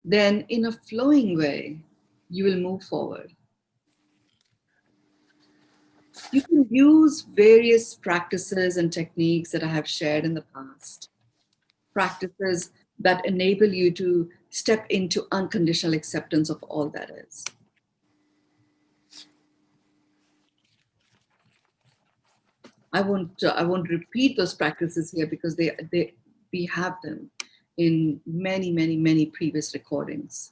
then in a flowing way, you will move forward. You can use various practices and techniques that I have shared in the past. Practices that enable you to step into unconditional acceptance of all that is. I won't repeat those practices here because we have them in many previous recordings.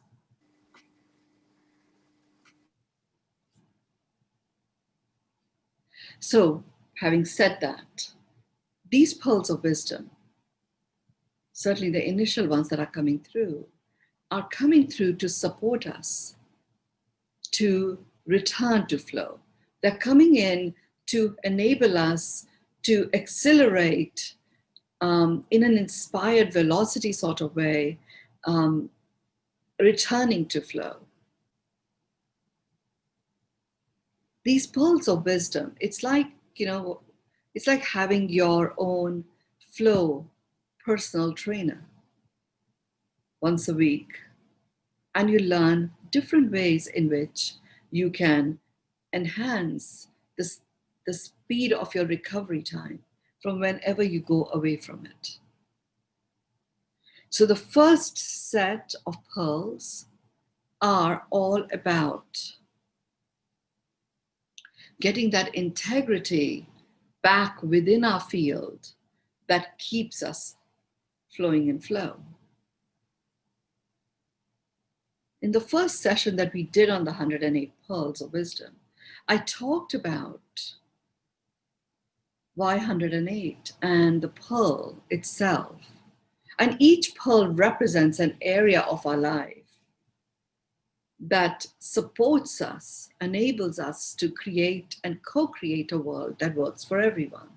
So, having said that, these pearls of wisdom, certainly the initial ones that are coming through to support us to return to flow. They're coming in to enable us to accelerate in an inspired velocity sort of way, returning to flow. These pearls of wisdom, it's like, it's like having your own flow personal trainer once a week, and you learn different ways in which you can enhance the speed of your recovery time from whenever you go away from it. So the first set of pearls are all about getting that integrity back within our field that keeps us flowing in flow. In the first session that we did on the 108 Pearls of Wisdom, I talked about why 108 and the pearl itself. And each pearl represents an area of our life that supports us, enables us to create and co-create a world that works for everyone,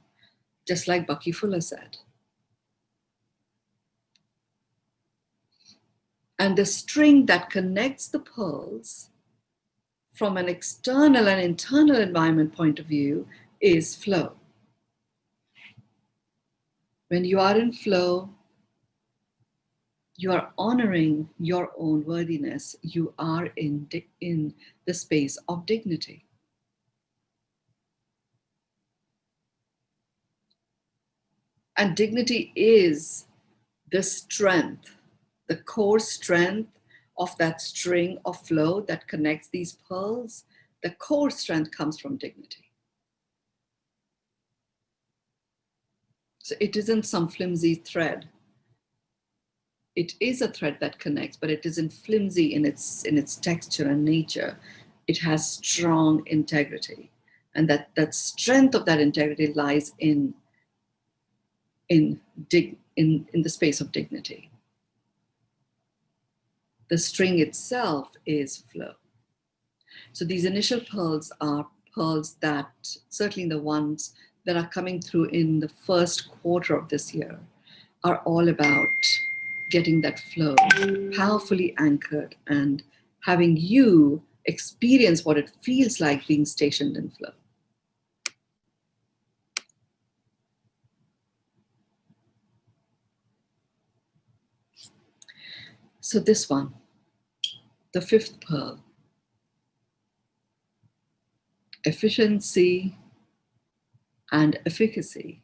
just like Bucky Fuller said. And the string that connects the pearls from an external and internal environment point of view is flow. When you are in flow, you are honoring your own worthiness. You are in the space of dignity. And dignity is the strength, the core strength of that string of flow that connects these pearls. The core strength comes from dignity. So it isn't some flimsy thread. It is a thread that connects, but it isn't flimsy in its texture and nature. It has strong integrity. And that strength of that integrity lies in the space of dignity. The string itself is flow. So these initial pearls are pearls that, certainly the ones that are coming through in the first quarter of this year, are all about getting that flow powerfully anchored and having you experience what it feels like being stationed in flow. So this one, the fifth pearl, efficiency and efficacy.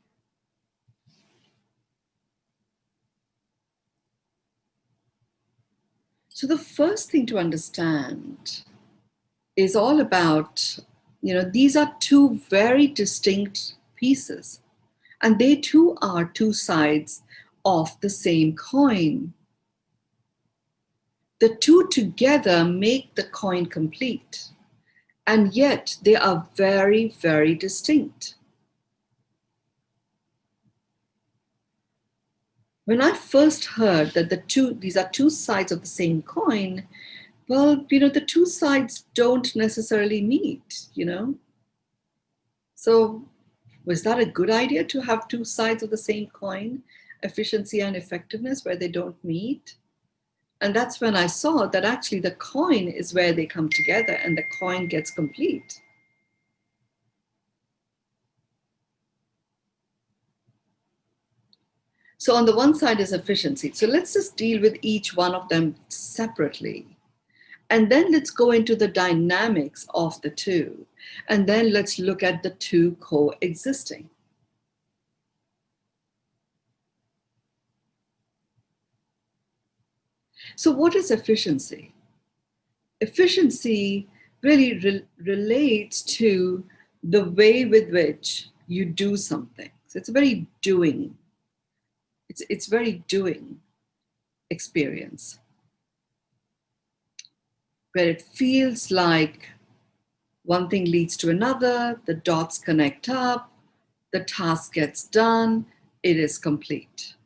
So the first thing to understand is all about, these are two very distinct pieces, and they too are two sides of the same coin. The two together make the coin complete, and yet they are very, very distinct. When I first heard that these are two sides of the same coin, well, the two sides don't necessarily meet, So was that a good idea to have two sides of the same coin, efficiency and effectiveness, where they don't meet? And that's when I saw that actually the coin is where they come together and the coin gets complete. So on the one side is efficiency. So let's just deal with each one of them separately. And then let's go into the dynamics of the two. And then let's look at the two coexisting. So what is efficiency? Efficiency really relates to the way with which you do something. So it's very doing. It's very doing experience, where it feels like one thing leads to another, the dots connect up, the task gets done, it is complete.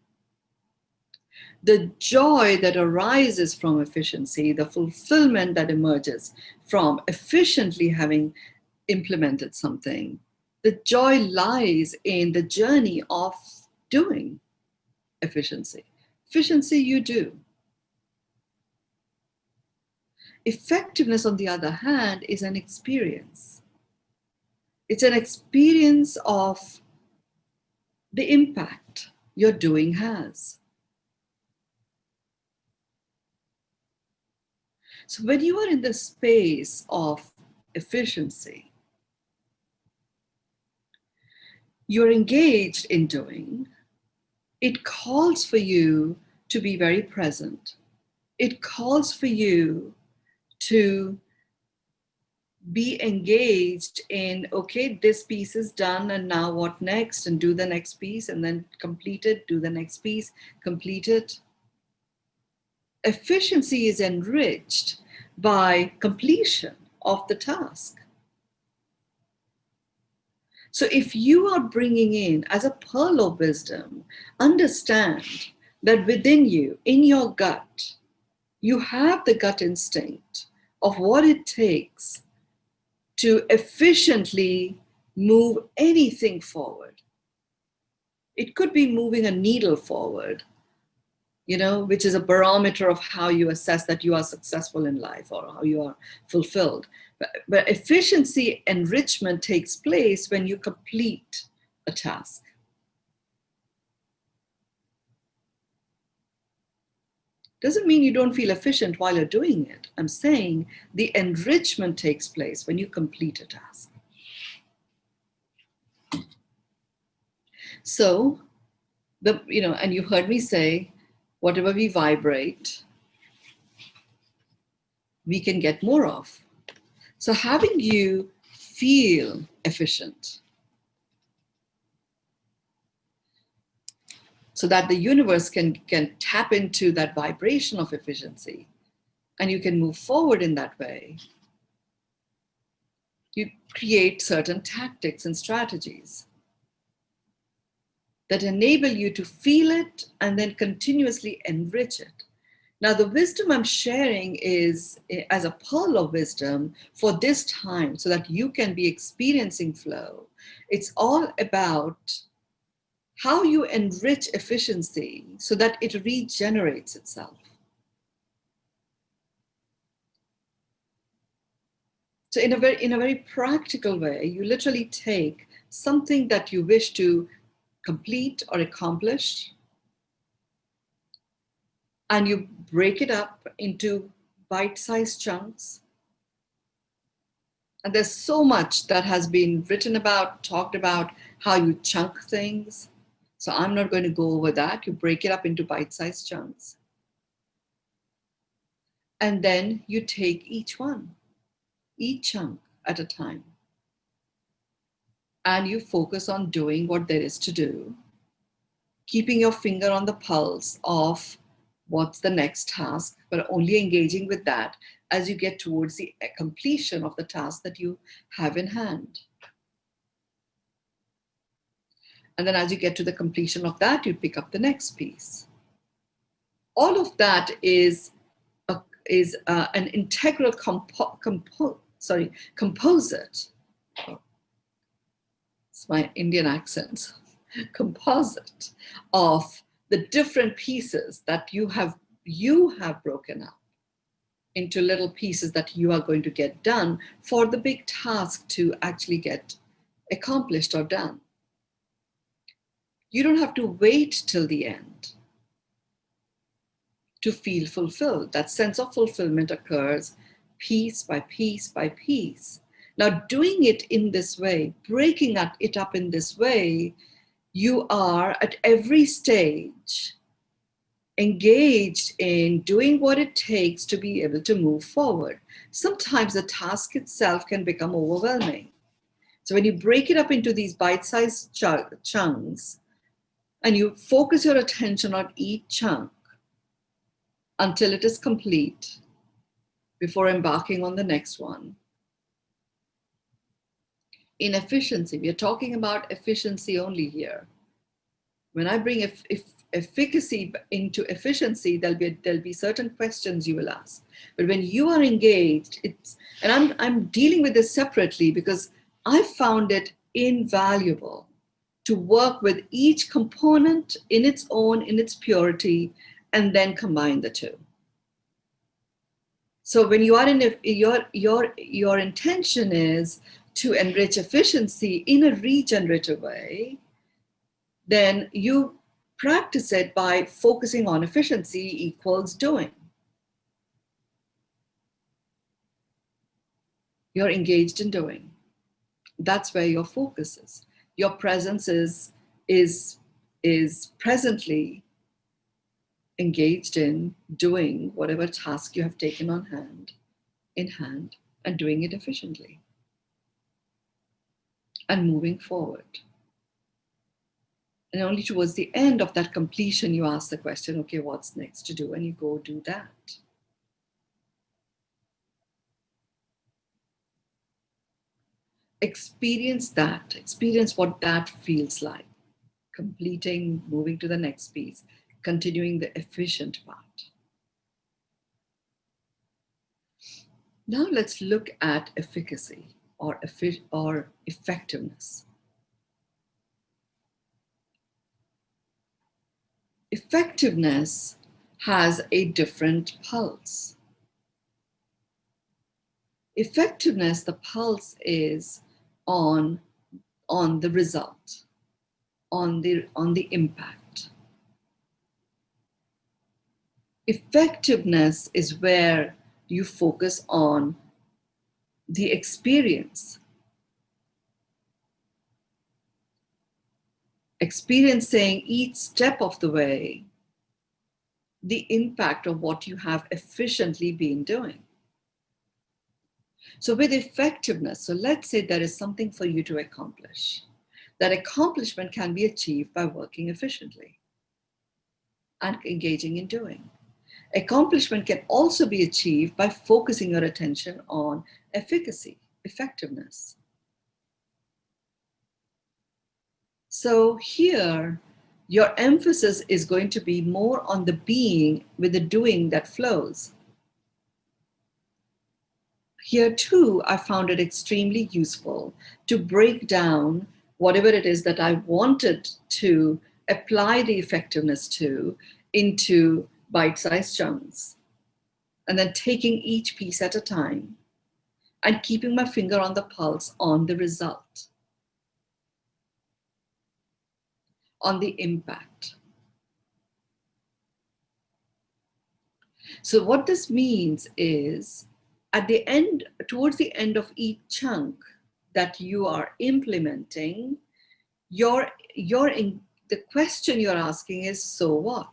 The joy that arises from efficiency, the fulfillment that emerges from efficiently having implemented something, the joy lies in the journey of doing efficiency. Efficiency, you do. Effectiveness, on the other hand, is an experience. It's an experience of the impact your doing has. So when you are in the space of efficiency, you're engaged in doing, it calls for you to be very present. It calls for you to be engaged in, okay, this piece is done, and now what next? And do the next piece, and then complete it, do the next piece, complete it. Efficiency is enriched by completion of the task. So if you are bringing in, as a pearl of wisdom, understand that within you, in your gut, you have the gut instinct of what it takes to efficiently move anything forward. It could be moving a needle forward, which is a barometer of how you assess that you are successful in life or how you are fulfilled. But efficiency enrichment takes place when you complete a task. Doesn't mean you don't feel efficient while you're doing it. I'm saying the enrichment takes place when you complete a task. So, and you heard me say, whatever we vibrate, we can get more of. So having you feel efficient so that the universe can tap into that vibration of efficiency and you can move forward in that way, you create certain tactics and strategies that enable you to feel it and then continuously enrich it. Now, the wisdom I'm sharing is as a pearl of wisdom for this time so that you can be experiencing flow. It's all about how you enrich efficiency so that it regenerates itself. So in a very practical way, you literally take something that you wish to complete or accomplish, and you break it up into bite-sized chunks. And there's so much that has been written about, talked about, how you chunk things. So I'm not going to go over that. You break it up into bite-sized chunks. And then you take each chunk at a time. And you focus on doing what there is to do, keeping your finger on the pulse of what's the next task, but only engaging with that as you get towards the completion of the task that you have in hand. And then as you get to the completion of that, you pick up the next piece. All of that is an integral composite. It's my Indian accent. Composite of the different pieces that you have broken up into little pieces that you are going to get done for the big task to actually get accomplished or done. You don't have to wait till the end to feel fulfilled. That sense of fulfillment occurs piece by piece by piece. Now, doing it in this way, breaking it up in this way, you are at every stage engaged in doing what it takes to be able to move forward. Sometimes the task itself can become overwhelming. So when you break it up into these bite-sized chunks and you focus your attention on each chunk until it is complete before embarking on the next one. In efficiency, we are talking about efficiency only here. When I bring efficacy into efficiency, there'll be certain questions you will ask. But when you are engaged, and I'm dealing with this separately because I found it invaluable to work with each component in its purity, and then combine the two. So when you are your intention is to enrich efficiency in a regenerative way, then you practice it by focusing on efficiency equals doing. You're engaged in doing. That's where your focus is. Your presence is presently engaged in doing whatever task you have taken in hand, and doing it efficiently and moving forward. And only towards the end of that completion, you ask the question, okay, what's next to do? And you go do that. Experience that. Experience what that feels like. Completing, moving to the next piece, continuing the efficient part. Now let's look at efficacy or effectiveness. Effectiveness has a different pulse. Effectiveness, the pulse is on the result, on the impact. Effectiveness is where you focus on the experience. Experiencing each step of the way, the impact of what you have efficiently been doing. So with effectiveness, so let's say there is something for you to accomplish. That accomplishment can be achieved by working efficiently and engaging in doing. Accomplishment can also be achieved by focusing your attention on efficacy, effectiveness. So here, your emphasis is going to be more on the being with the doing that flows. Here too, I found it extremely useful to break down whatever it is that I wanted to apply the effectiveness to into bite-sized chunks, and then taking each piece at a time and keeping my finger on the pulse on the result, on the impact. So what this means is at the end, towards the end of each chunk that you are implementing, the question you're asking is, so what?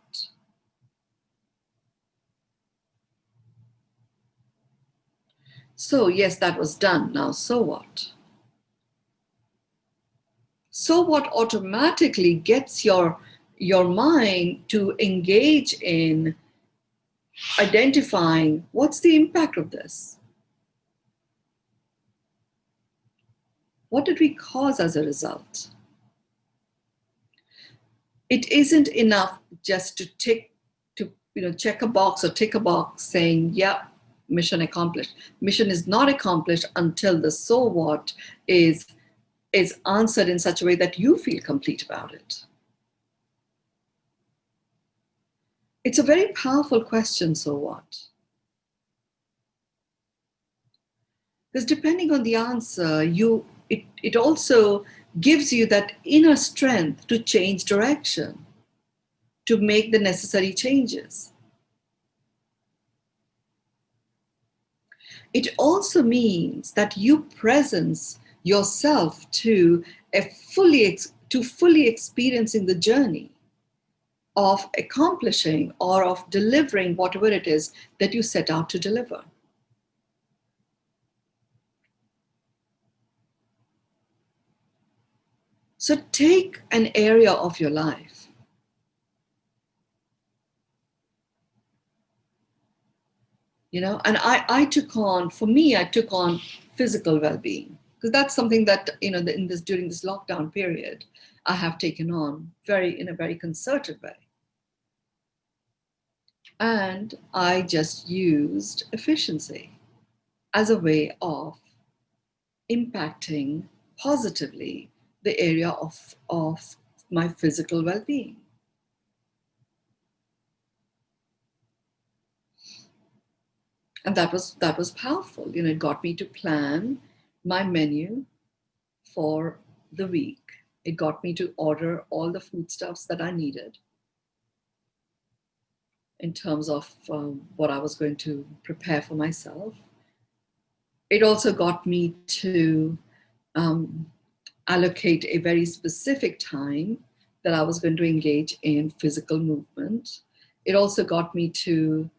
So yes, that was done. Now, so what? So what automatically gets your mind to engage in identifying what's the impact of this? What did we cause as a result? It isn't enough just to check a box or tick a box saying, yeah, mission accomplished. Mission is not accomplished until the so what is answered in such a way that you feel complete about it. It's a very powerful question, so what? Because depending on the answer, it also gives you that inner strength to change direction, to make the necessary changes. It also means that you presence yourself to fully experiencing the journey of accomplishing or of delivering whatever it is that you set out to deliver. So take an area of your life. And I took on, for me, I took on physical well-being, because that's something that, during this lockdown period, I have taken on in a very concerted way. And I just used efficiency as a way of impacting positively the area of my physical well-being. And that was powerful. It got me to plan my menu for the week. It got me to order all the foodstuffs that I needed in terms of what I was going to prepare for myself. It also got me to allocate a very specific time that I was going to engage in physical movement. It also got me to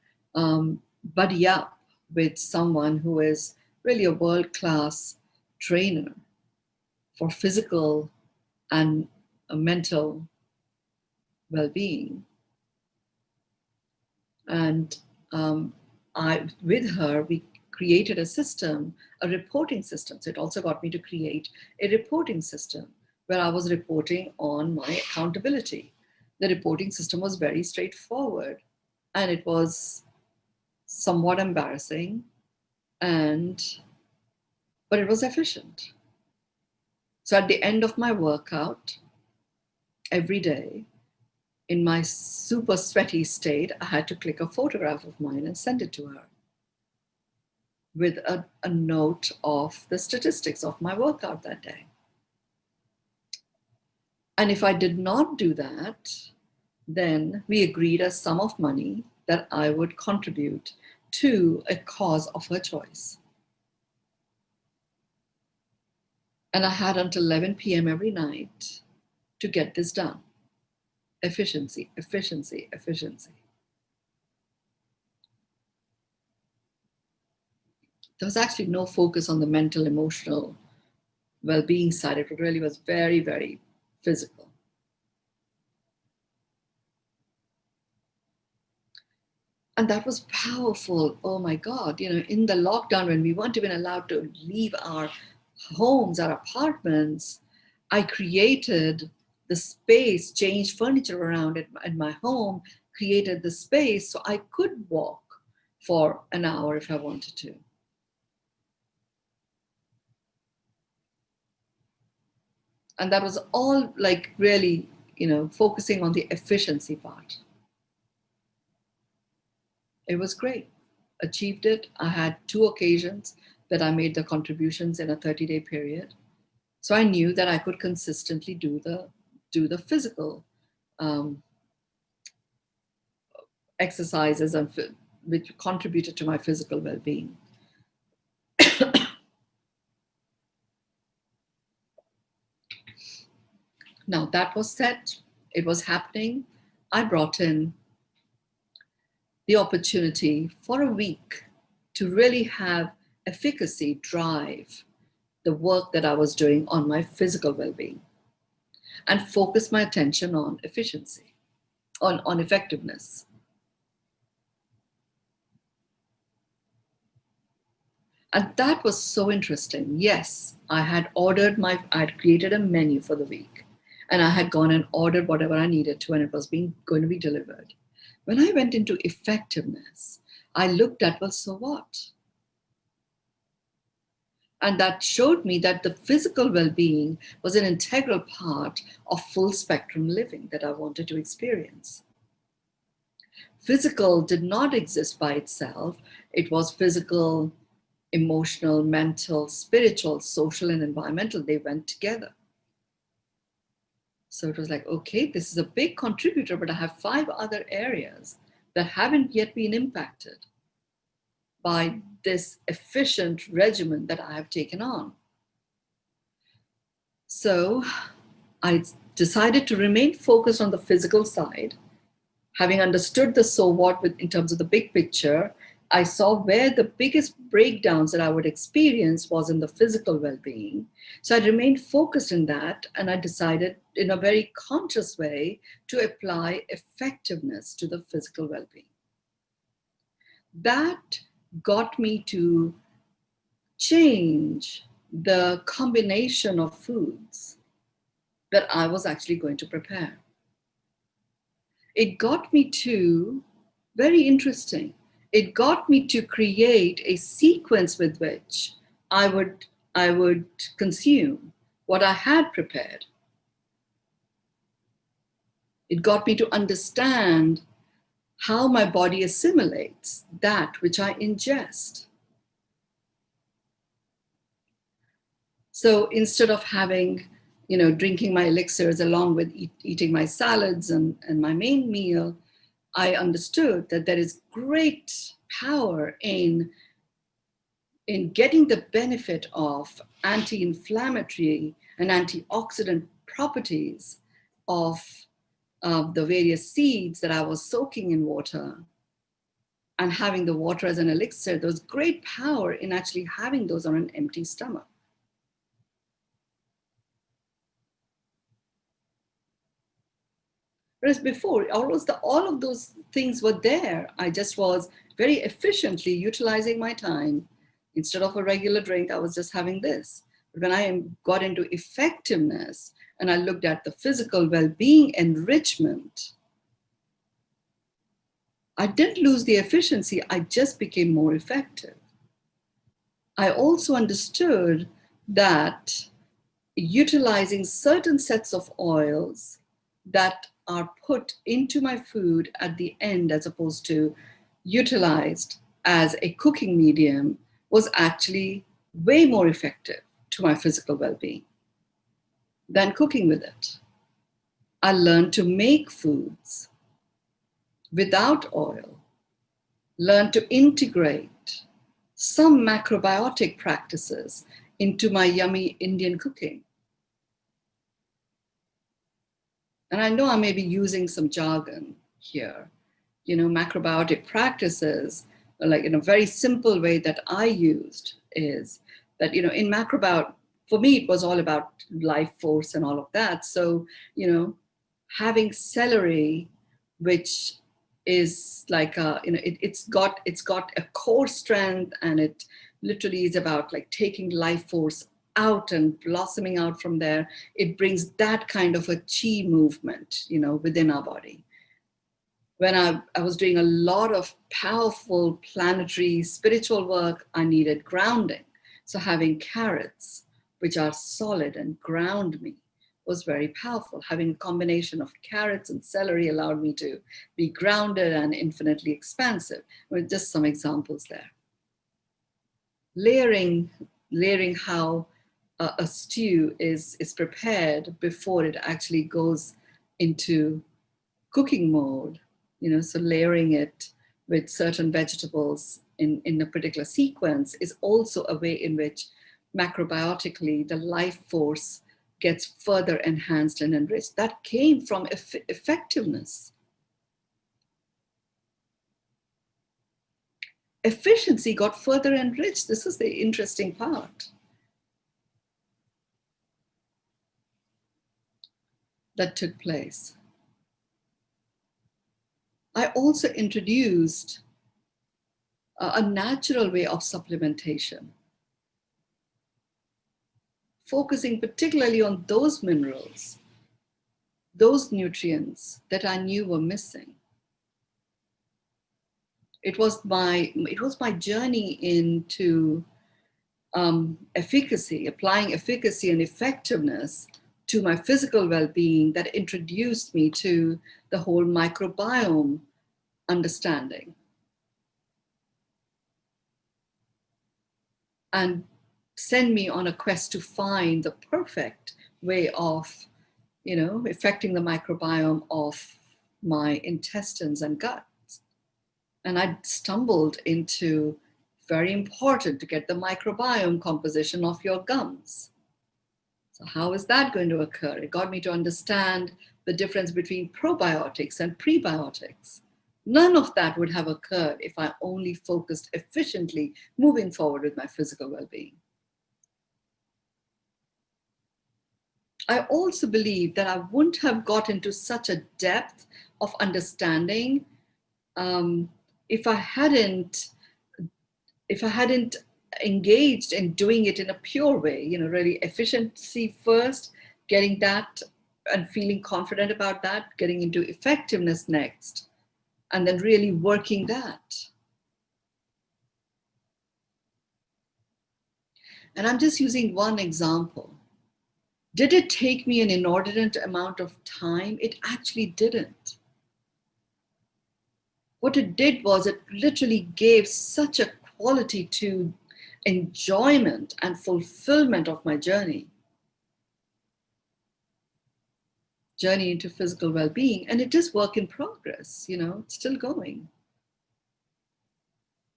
buddy up with someone who is really a world-class trainer for physical and mental well-being. And with her, we created a system, a reporting system. So it also got me to create a reporting system where I was reporting on my accountability. The reporting system was very straightforward, and it was somewhat embarrassing, but it was efficient. So at the end of my workout, every day, in my super sweaty state, I had to click a photograph of mine and send it to her with a note of the statistics of my workout that day. And if I did not do that, then we agreed a sum of money that I would contribute to a cause of her choice. And I had until 11 p.m. every night to get this done. Efficiency, efficiency, efficiency. There was actually no focus on the mental, emotional well-being side. It really was very, very physical. And that was powerful. Oh my God, in the lockdown, when we weren't even allowed to leave our homes, our apartments, I created the space, changed furniture around in my home, created the space so I could walk for an hour if I wanted to. And that was all really, focusing on the efficiency part. It was great. Achieved it. I had 2 occasions that I made the contributions in a 30-day period. So I knew that I could consistently do the physical exercises which contributed to my physical well-being. Now that was set. It was happening. I brought in the opportunity for a week to really have efficacy drive the work that I was doing on my physical well-being and focus my attention on efficiency, on effectiveness. And that was so interesting. Yes, I had created a menu for the week, and I had gone and ordered whatever I needed to, and it was going to be delivered. When I went into effectiveness, I looked at, well, so what? And that showed me that the physical well-being was an integral part of full spectrum living that I wanted to experience. Physical did not exist by itself. It was physical, emotional, mental, spiritual, social, and environmental. They went together. So it was like, okay, this is a big contributor, but I have 5 other areas that haven't yet been impacted by this efficient regimen that I have taken on. So I decided to remain focused on the physical side. Having understood the so what in terms of the big picture, I saw where the biggest breakdowns that I would experience was in the physical well-being. So I remained focused in that, and I decided in a very conscious way to apply effectiveness to the physical well-being. That got me to change the combination of foods that I was actually going to prepare. It got me to, very interesting, it got me to create a sequence with which I would consume what I had prepared. It got me to understand how my body assimilates that which I ingest. So instead of having, drinking my elixirs along with eating my salads and my main meal, I understood that there is great power in getting the benefit of anti-inflammatory and antioxidant properties of the various seeds that I was soaking in water and having the water as an elixir. There was great power in actually having those on an empty stomach. Whereas before, all of those things were there. I just was very efficiently utilizing my time. Instead of a regular drink, I was just having this. But when I got into effectiveness and I looked at the physical well-being enrichment, I didn't lose the efficiency, I just became more effective. I also understood that utilizing certain sets of oils that are put into my food at the end as opposed to utilized as a cooking medium was actually way more effective to my physical well-being than cooking with it. I learned to make foods without oil, learned to integrate some macrobiotic practices into my yummy Indian cooking. And I know I may be using some jargon here. Macrobiotic practices, like in a very simple way that I used is that, in macrobiotic, for me, it was all about life force and all of that. So, having celery, which is like it's got a core strength, and it literally is about like taking life force out and blossoming out from there. It brings that kind of a chi movement, within our body. When I was doing a lot of powerful planetary spiritual work, I needed grounding. So having carrots, which are solid and ground me, was very powerful. Having a combination of carrots and celery allowed me to be grounded and infinitely expansive. With just some examples there. Layering how a stew is prepared before it actually goes into cooking mode, so layering it with certain vegetables in a particular sequence is also a way in which macrobiotically the life force gets further enhanced and enriched. That came from effectiveness. Efficiency got further enriched. This is the interesting part that took place. I also introduced a natural way of supplementation, focusing particularly on those minerals, those nutrients that I knew were missing. It was my journey into efficacy, applying efficacy and effectiveness to my physical well-being that introduced me to the whole microbiome understanding. And send me on a quest to find the perfect way of affecting the microbiome of my intestines and gut. And I stumbled into very important to get the microbiome composition of your gums. So how is that going to occur? It got me to understand the difference between probiotics and prebiotics. None of that would have occurred if I only focused efficiently moving forward with my physical well-being. I also believe that I wouldn't have got into such a depth of understanding if I hadn't engaged in doing it in a pure way, really efficiency first, getting that and feeling confident about that, getting into effectiveness next, and then really working that. And I'm just using one example. Did it take me an inordinate amount of time? It actually didn't. What it did was it literally gave such a quality to enjoyment and fulfillment of my journey into physical well-being. And it is work in progress, it's still going.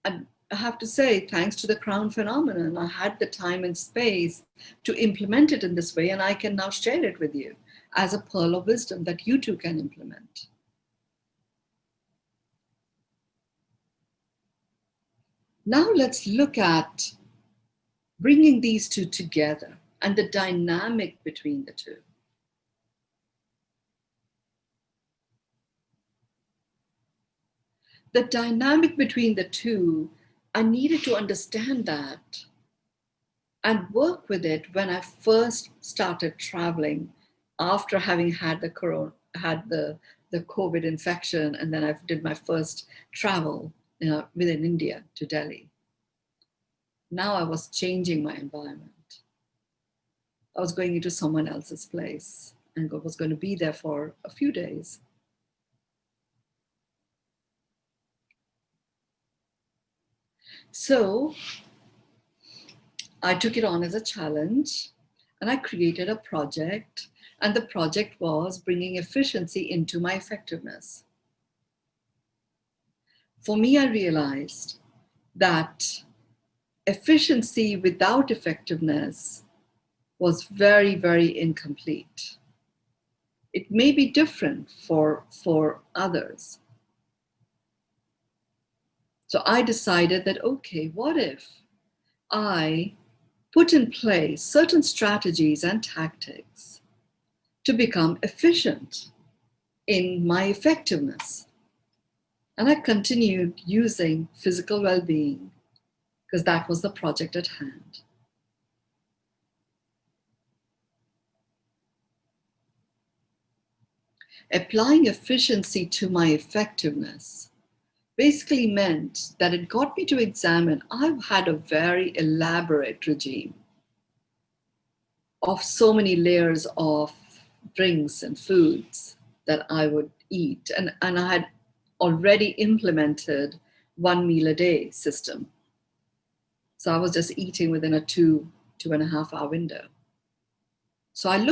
And I have to say, thanks to the crown phenomenon, I had the time and space to implement it in this way, and I can now share it with you as a pearl of wisdom that you too can implement. Now let's look at bringing these two together and the dynamic between the two. The dynamic between the two, I needed to understand that and work with it when I first started traveling after having had the COVID infection, and then I did my first travel within India to Delhi. Now I was changing my environment. I was going into someone else's place and was going to be there for a few days. So I took it on as a challenge and I created a project, and the project was bringing efficiency into my effectiveness. For me, I realized that efficiency without effectiveness was very, very incomplete. It may be different for others. So I decided that, okay, what if I put in place certain strategies and tactics to become efficient in my effectiveness? And I continued using physical well-being because that was the project at hand. Applying efficiency to my effectiveness basically meant that it got me to examine. I've had a very elaborate regime of so many layers of drinks and foods that I would eat. And I had already implemented 1 meal a day system. So I was just eating within a 2.5 hour window. So when I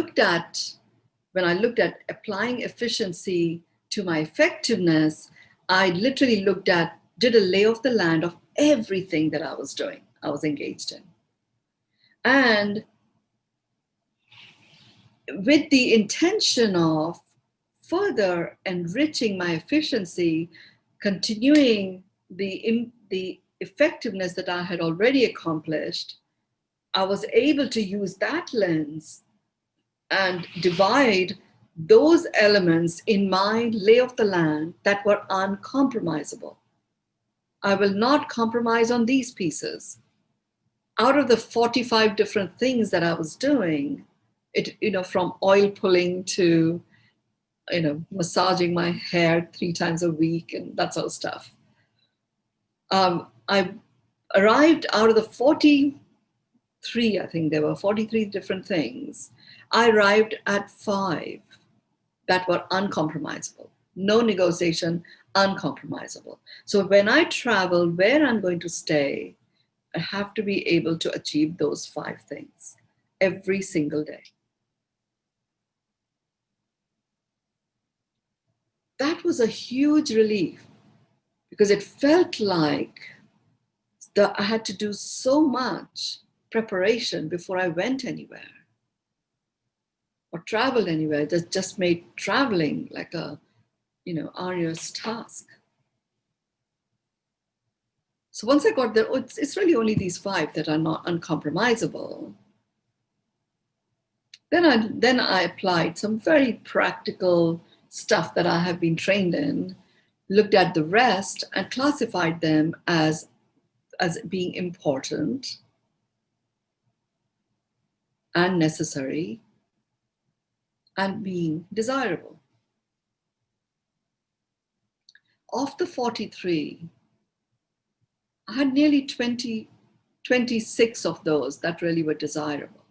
looked at applying efficiency to my effectiveness, I literally did a lay of the land of everything that I was doing, I was engaged in. And with the intention of further enriching my efficiency, continuing the effectiveness that I had already accomplished, I was able to use that lens and divide those elements in my lay of the land that were uncompromisable. I will not compromise on these pieces. Out of the 45 different things that I was doing, from oil pulling to, massaging my hair 3 times a week and that sort of stuff. I arrived out of the 43, I think there were 43 different things. I arrived at 5 that were uncompromisable. No negotiation, uncompromisable. So when I travel, where I'm going to stay, I have to be able to achieve those 5 things every single day. That was a huge relief because it felt like I had to do so much preparation before I went anywhere or traveled anywhere. That just made traveling like a, arduous task. So once I got there, it's really only these 5 that are not uncompromisable. Then I applied some very practical stuff that I have been trained in, looked at the rest and classified them as being important and necessary and being desirable. Of the 43, I had nearly 26 of those that really were desirable.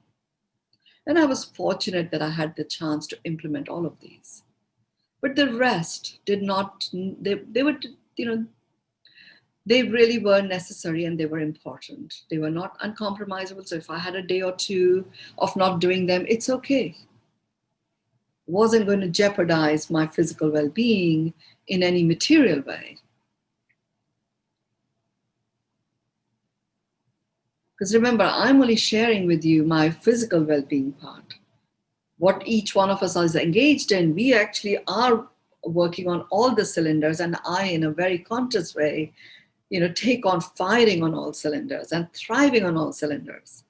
And I was fortunate that I had the chance to implement all of these. But the rest did not, they were, they really were necessary and they were important. They were not uncompromisable. So if I had a day or two of not doing them, it's okay. Wasn't going to jeopardize my physical well-being in any material way. Because remember, I'm only sharing with you my physical well-being part. What each one of us is engaged in, we actually are working on all the cylinders, and I, in a very conscious way, take on firing on all cylinders and thriving on all cylinders.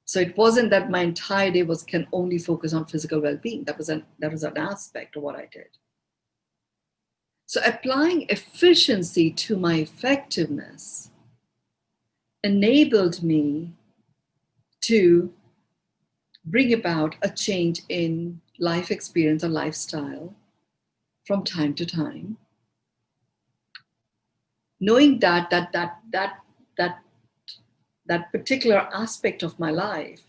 So it wasn't that my entire day can only focus on physical well-being. That was an aspect of what I did. So applying efficiency to my effectiveness enabled me to bring about a change in life experience or lifestyle from time to time, knowing that particular aspect of my life,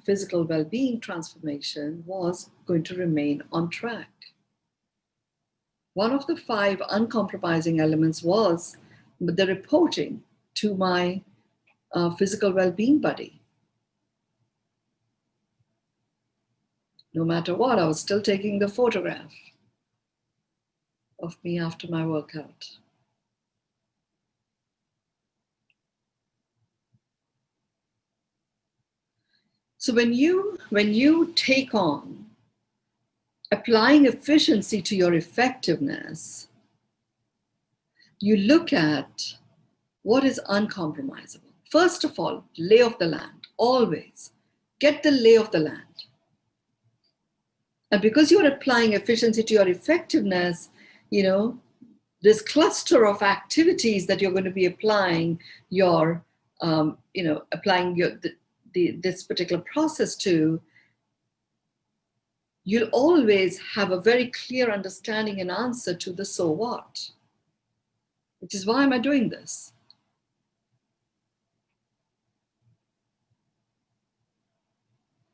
physical well-being transformation, was going to remain on track. One of the 5 uncompromising elements was the reporting to my physical well-being buddy. No matter what, I was still taking the photograph of me after my workout. So when you take on applying efficiency to your effectiveness, you look at what is uncompromisable. First of all, lay of the land. Always get the lay of the land. And because you're applying efficiency to your effectiveness, this cluster of activities that you're going to be applying this particular process to, you'll always have a very clear understanding and answer to the so what, which is, why am I doing this?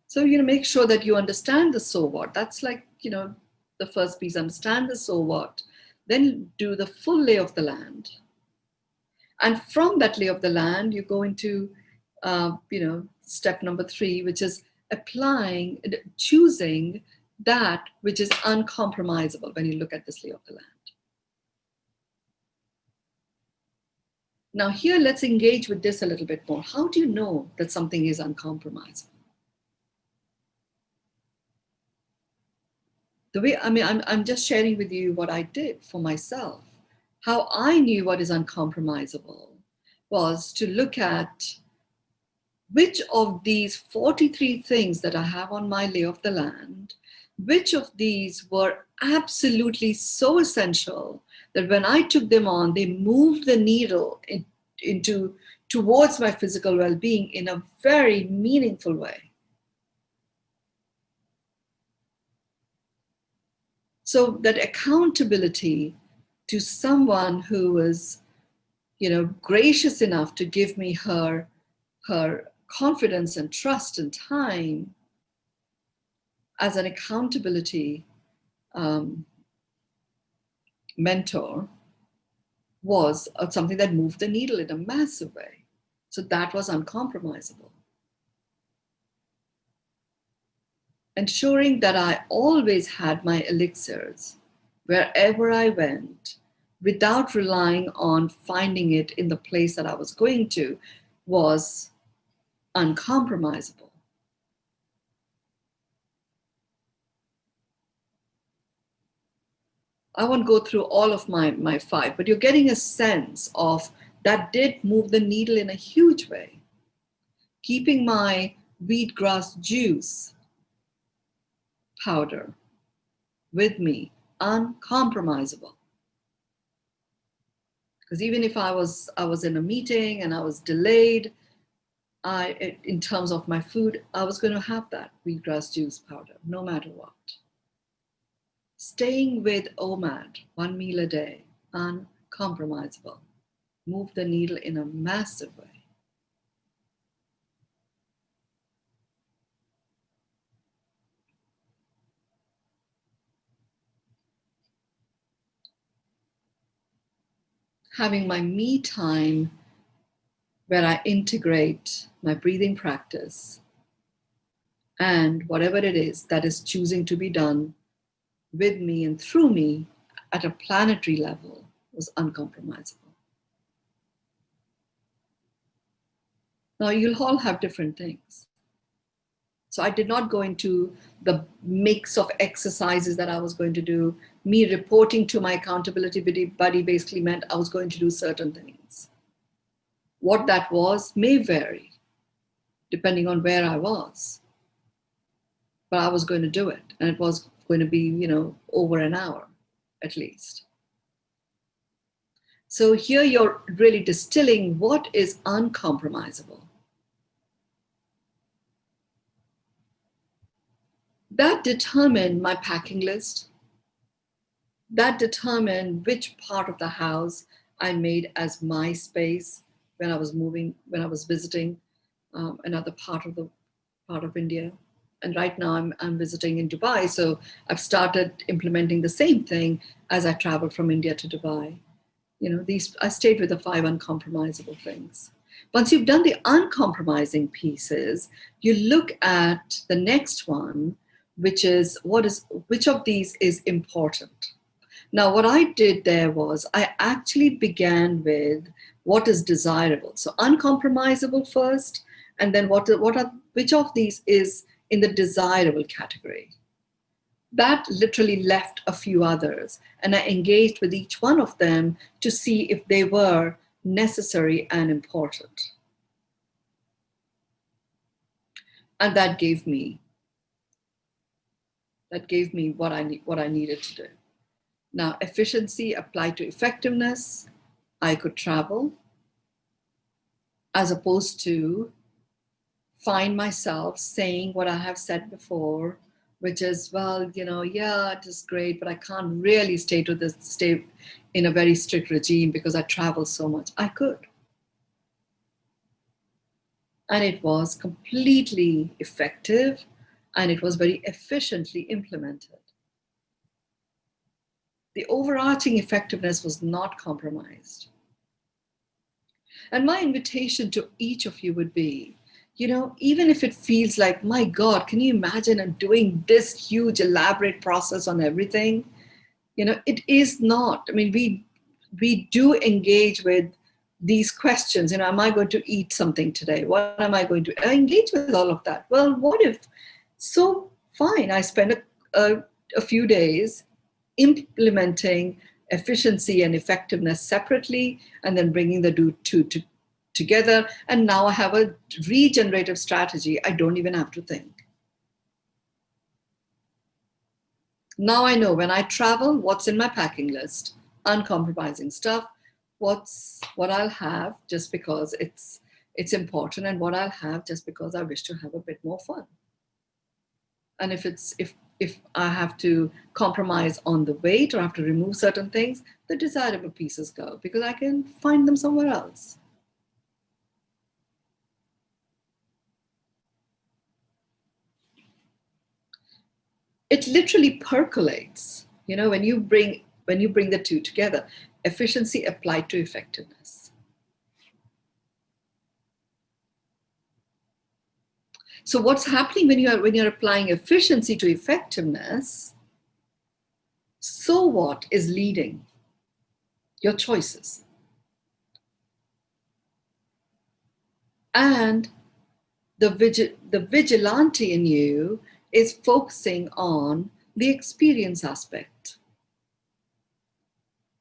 So, make sure that you understand the so what. That's like, the first piece, understand the so what, then do the full lay of the land. And from that lay of the land, you go into, step number 3, which is choosing that which is uncompromisable when you look at this lay of the land. Now here, let's engage with this a little bit more. How do you know that something is uncompromisable? I'm just sharing with you what I did for myself. How I knew what is uncompromisable was to look at which of these 43 things that I have on my lay of the land, which of these were absolutely so essential that when I took them on, they moved the needle towards my physical well-being in a very meaningful way. So that accountability to someone who was, gracious enough to give me her confidence and trust and time as an accountability mentor was something that moved the needle in a massive way. So that was uncompromisable. ensuring that I always had my elixirs wherever I went without relying on finding it in the place that I was going to was uncompromisable. I won't go through all of my five, but you're getting a sense of that did move the needle in a huge way. Keeping my wheatgrass juice powder with me, uncompromisable. Because even if I was in a meeting and I was delayed, in terms of my food, I was going to have that wheatgrass juice powder, no matter what. Staying with OMAD, one meal a day, uncompromisable. Move the needle in a massive way. Having my me time where I integrate my breathing practice and whatever it is that is choosing to be done with me and through me at a planetary level was uncompromisable. Now, you'll all have different things. So I did not go into the mix of exercises that I was going to do. Me reporting to my accountability buddy basically meant I was going to do certain things. What that was may vary depending on where I was. But I was going to do it. And it was going to be, over an hour at least. So here you're really distilling what is uncompromisable. That determined my packing list. That determined which part of the house I made as my space when I was visiting another part of India. And right now I'm visiting in Dubai. So I've started implementing the same thing as I traveled from India to Dubai. I stayed with the 5 uncompromisable things. Once you've done the uncompromising pieces, you look at the next one, which is which of these is important. Now, what I did there was I actually began with what is desirable. So uncompromisable first, and then which of these is in the desirable category. That literally left a few others, and I engaged with each one of them to see if they were necessary and important. And that gave me what I needed to do. Now, efficiency applied to effectiveness. I could travel, as opposed to find myself saying what I have said before, which is, well, yeah, it is great, but I can't really stay in a very strict regime because I travel so much. I could. And it was completely effective, and it was very efficiently implemented. The overarching effectiveness was not compromised. And my invitation to each of you would be, even if it feels like, my God, can you imagine doing this huge, elaborate process on everything? It is not. I mean, we do engage with these questions. Am I going to eat something today? What am I going to engage with all of that? Well, what if? So fine, I spend a few days implementing efficiency and effectiveness separately, and then bringing the two together. And now I have a regenerative strategy. I don't even have to think. Now I know when I travel, what's in my packing list, uncompromising stuff, what I'll have just because it's important, and what I'll have just because I wish to have a bit more fun. And if I have to compromise on the weight or have to remove certain things, the desirable pieces go because I can find them somewhere else. It literally percolates, when you bring the two together, efficiency applied to effectiveness. So what's happening when you're applying efficiency to effectiveness? So what is leading your choices? And the vigilante in you is focusing on the experience aspect.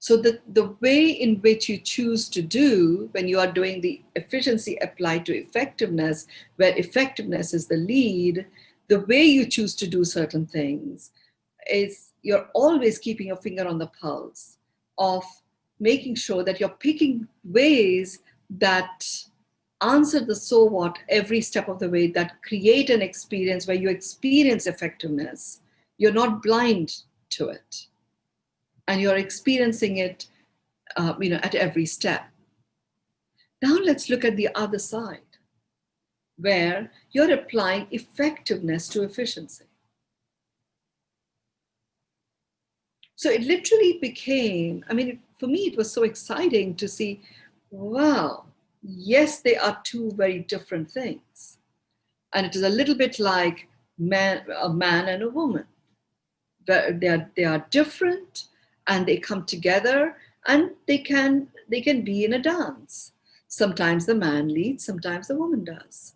So the way in which you choose to do when you are doing the efficiency applied to effectiveness, where effectiveness is the lead, the way you choose to do certain things is you're always keeping your finger on the pulse of making sure that you're picking ways that answer the so what every step of the way, that create an experience where you experience effectiveness. You're not blind to it, and you're experiencing it at every step. Now let's look at the other side, where you're applying effectiveness to efficiency. So it literally became, for me, it was so exciting to see, wow, yes, they are two very different things. And it is a little bit like a man and a woman. They are different, and they come together, and they can be in a dance. Sometimes the man leads, sometimes the woman does.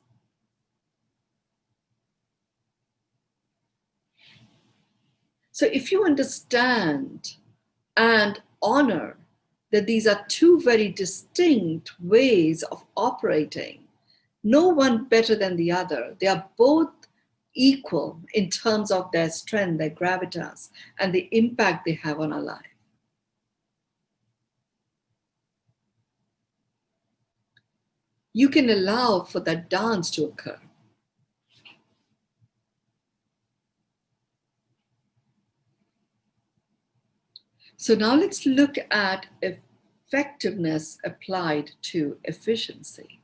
So if you understand and honor that these are two very distinct ways of operating, no one better than the other, they are both equal in terms of their strength, their gravitas, and the impact they have on our life. You can allow for that dance to occur. So now let's look at effectiveness applied to efficiency.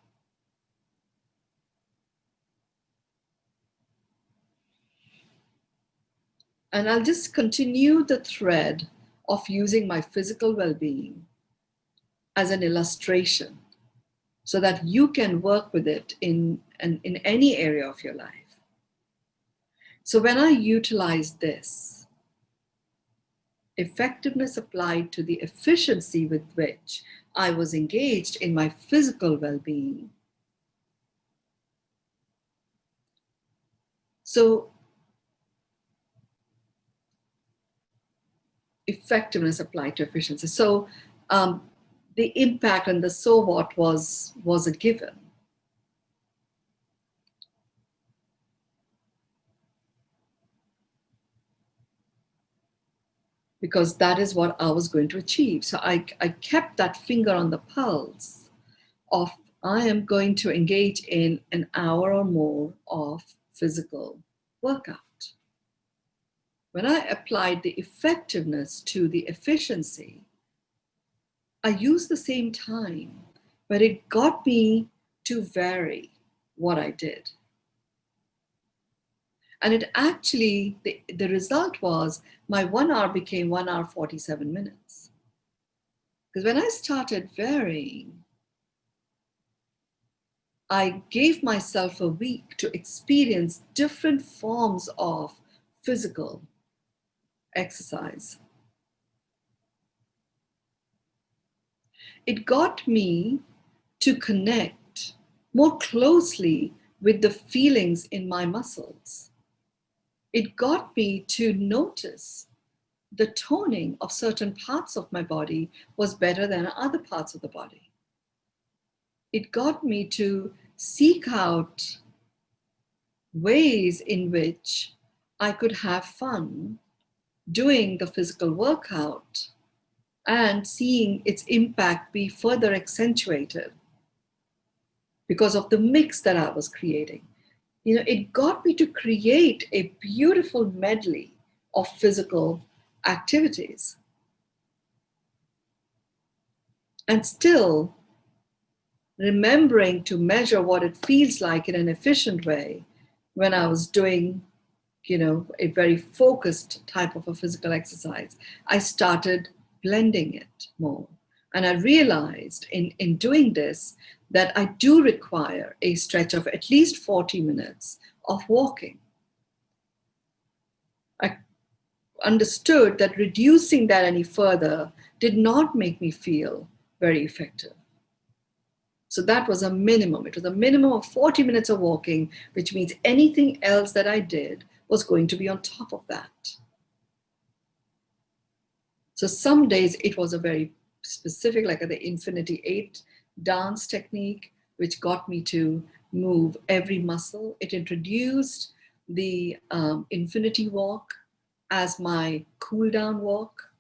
And I'll just continue the thread of using my physical well-being as an illustration so that you can work with it in any area of your life. So when I utilize this, effectiveness applied to the efficiency with which I was engaged in my physical well-being. So effectiveness applied to efficiency. So the impact and the so what was a given. Because that is what I was going to achieve. So I kept that finger on the pulse of I am going to engage in an hour or more of physical workout. When I applied the effectiveness to the efficiency, I used the same time, but it got me to vary what I did. And it actually, the result was my 1 hour became 1 hour, 47 minutes. Because when I started varying, I gave myself a week to experience different forms of physical exercise. It got me to connect more closely with the feelings in my muscles. It got me to notice the toning of certain parts of my body was better than other parts of the body. It got me to seek out ways in which I could have fun doing the physical workout and seeing its impact be further accentuated because of the mix that I was creating. It got me to create a beautiful medley of physical activities. And still remembering to measure what it feels like in an efficient way when I was doing, a very focused type of a physical exercise. I started blending it more. And I realized in doing this that I do require a stretch of at least 40 minutes of walking. I understood that reducing that any further did not make me feel very effective. So that was a minimum. It was a minimum of 40 minutes of walking, which means anything else that I did was going to be on top of that. So some days it was a very specific, like the Infinity 8 dance technique, which got me to move every muscle. It introduced the Infinity Walk as my cool down walk.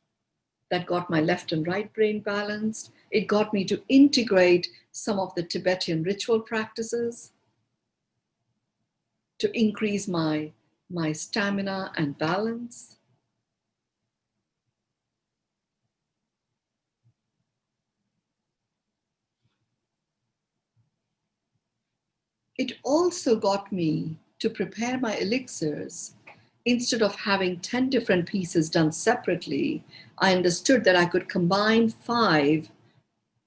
That got my left and right brain balanced. It got me to integrate some of the Tibetan ritual practices to increase my stamina and balance. It also got me to prepare my elixirs. Instead of having 10 different pieces done separately, I understood that I could combine 5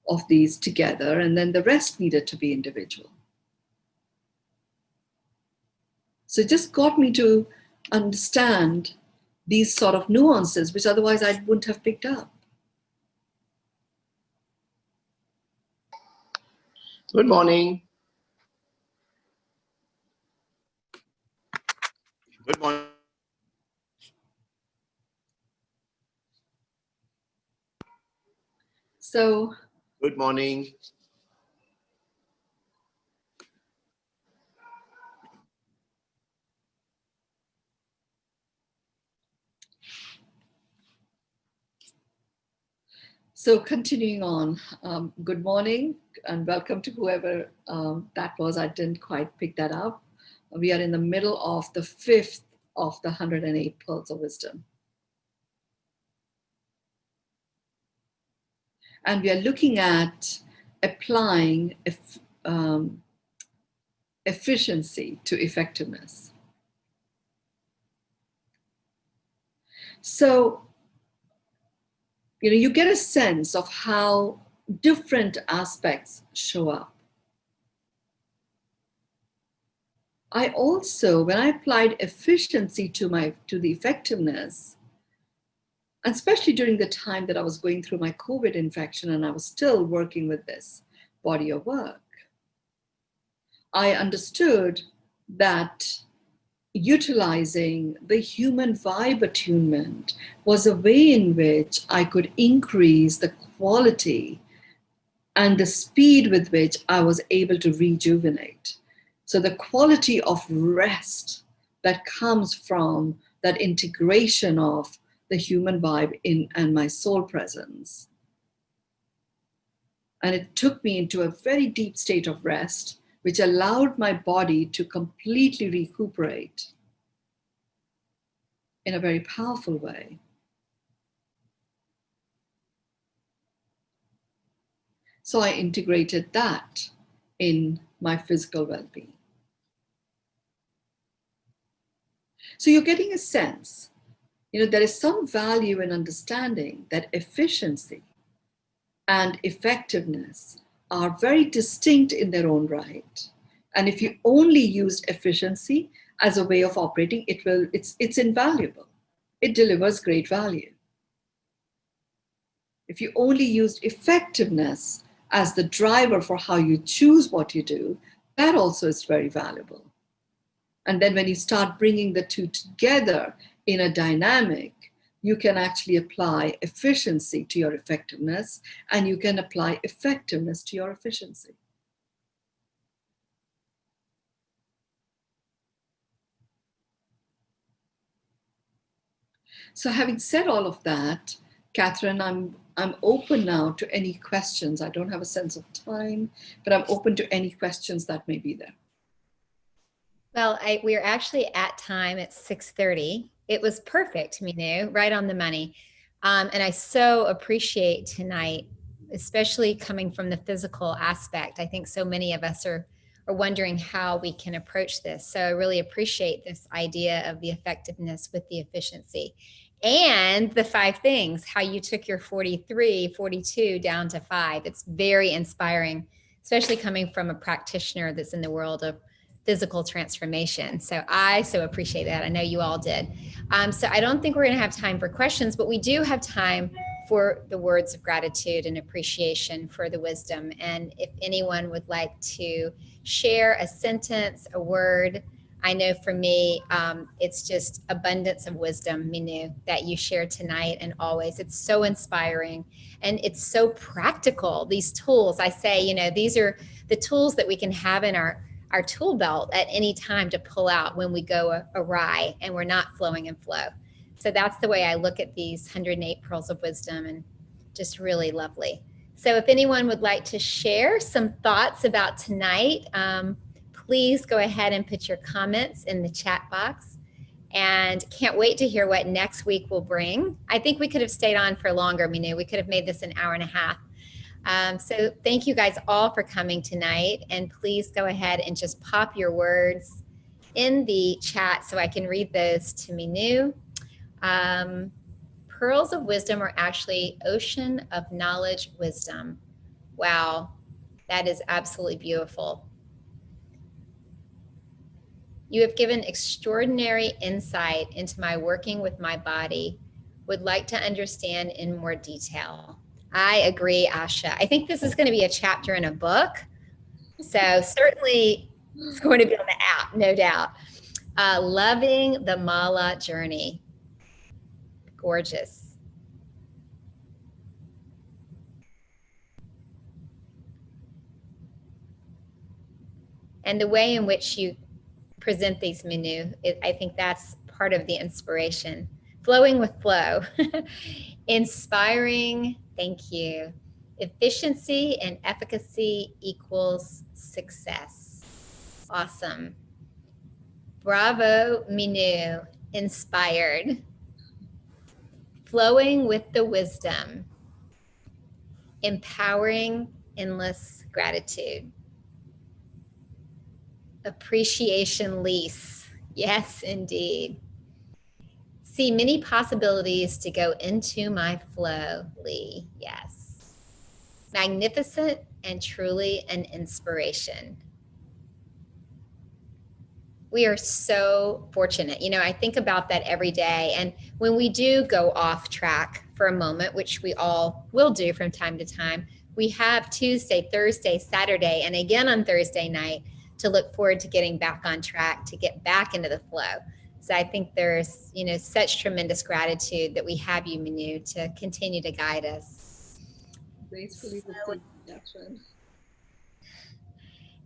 of these together, and then the rest needed to be individual. So it just got me to understand these sort of nuances, which otherwise I wouldn't have picked up. Good morning. Good morning. So, good morning. So continuing on, good morning and welcome to whoever that was. I didn't quite pick that up. We are in the middle of the 5th of the 108 Pearls of Wisdom. And we are looking at applying efficiency to effectiveness. So, you get a sense of how different aspects show up. I also, when I applied efficiency to the effectiveness, especially during the time that I was going through my COVID infection and I was still working with this body of work, I understood that utilizing the human vibe attunement was a way in which I could increase the quality and the speed with which I was able to rejuvenate. So the quality of rest that comes from that integration of the human vibe in and my soul presence. And it took me into a very deep state of rest, which allowed my body to completely recuperate in a very powerful way. So I integrated that in my physical well-being. So you're getting a sense, there is some value in understanding that efficiency and effectiveness are very distinct in their own right. And if you only used efficiency as a way of operating, it's invaluable. It delivers great value. If you only used effectiveness as the driver for how you choose what you do, that also is very valuable. And then when you start bringing the two together in a dynamic, you can actually apply efficiency to your effectiveness, and you can apply effectiveness to your efficiency. So having said all of that, Catherine, I'm open now to any questions. I don't have a sense of time, but I'm open to any questions that may be there. Well, we're actually at time at 6:30. It was perfect, Mynoo, right on the money. And I so appreciate tonight, especially coming from the physical aspect. I think so many of us are wondering how we can approach this. So I really appreciate this idea of the effectiveness with the efficiency. And the 5 things, how you took your 43, 42 down to 5. It's very inspiring, especially coming from a practitioner that's in the world of physical transformation. So I so appreciate that. I know you all did. So I don't think we're going to have time for questions, but we do have time for the words of gratitude and appreciation for the wisdom. And if anyone would like to share a sentence, a word, I know for me, it's just abundance of wisdom, Mynoo, that you share tonight and always. It's so inspiring and it's so practical. These tools, I say, you know, these are the tools that we can have in our tool belt at any time to pull out when we go awry and we're not flowing in flow. So that's the way I look at these 108 pearls of wisdom, and just really lovely. So if anyone would like to share some thoughts about tonight, please go ahead and put your comments in the chat box, and can't wait to hear what next week will bring. I think we could have stayed on for longer, Mynoo. We could have made this an hour and a half. So thank you guys all for coming tonight, and please go ahead and just pop your words in the chat so I can read those to Mynoo. Pearls of wisdom are actually ocean of knowledge wisdom. Wow, that is absolutely beautiful. You have given extraordinary insight into my working with my body. Would like to understand in more detail. I agree, Asha. I think this is going to be a chapter in a book. So certainly it's going to be on the app, no doubt. Loving the Mala journey. Gorgeous. And the way in which you present these, Mynoo, I think that's part of the inspiration. Flowing with flow. Inspiring, thank you. Efficiency and efficacy equals success. Awesome. Bravo, Mynoo. Inspired. Flowing with the wisdom. Empowering, endless gratitude. Appreciation lease. Yes, indeed. See many possibilities to go into my flow, Lee. Yes. Magnificent and truly an inspiration. We are so fortunate. You know, I think about that every day. And when we do go off track for a moment, which we all will do from time to time, we have Tuesday, Thursday, Saturday, and again on Thursday night to look forward to getting back on track, to get back into the flow. So I think there's, you know, such tremendous gratitude that we have you, Mynoo, to continue to guide us. Gracefully Catherine.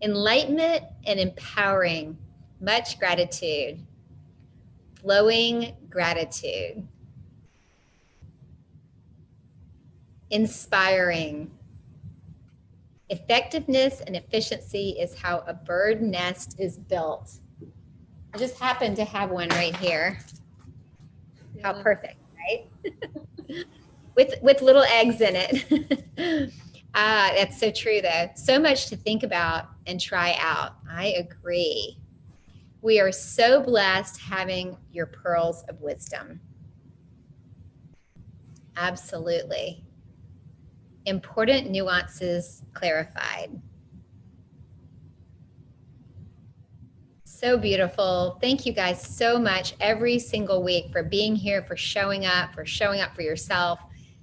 Enlightenment and empowering, much gratitude. Flowing gratitude. Inspiring. Effectiveness and efficiency is how a bird nest is built. I just happen to have one right here. How perfect, right? with little eggs in it. That's so true though. So much to think about and try out. I agree. We are so blessed having your pearls of wisdom. Absolutely. Important nuances clarified. So beautiful. Thank you guys so much every single week for being here, for showing up for yourself.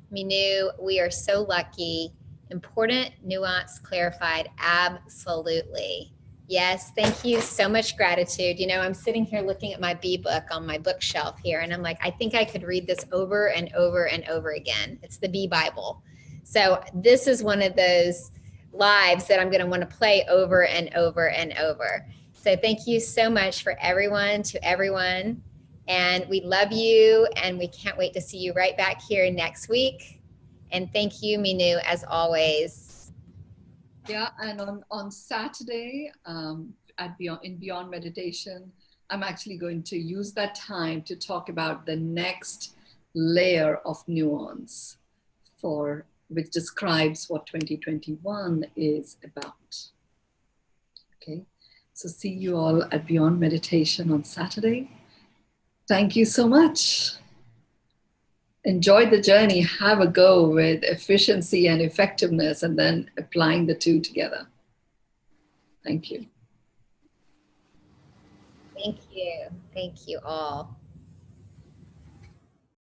Mynoo, we are so lucky. Important nuance clarified. Absolutely. Yes, thank you. So much gratitude. You know, I'm sitting here looking at my B book on my bookshelf here, and I'm like, I think I could read this over and over and over again. It's the B Bible. So this is one of those lives that I'm going to want to play over and over and over. So thank you so much for everyone, to everyone. And we love you, and we can't wait to see you right back here next week. And thank you, Mynoo, as always. Yeah, and on Saturday in Beyond Meditation, I'm actually going to use that time to talk about the next layer of nuance which describes what 2021 is about. Okay, so see you all at Beyond Meditation on Saturday. Thank you so much. Enjoy the journey. Have a go with efficiency and effectiveness, and then applying the two together. Thank you. Thank you. Thank you all.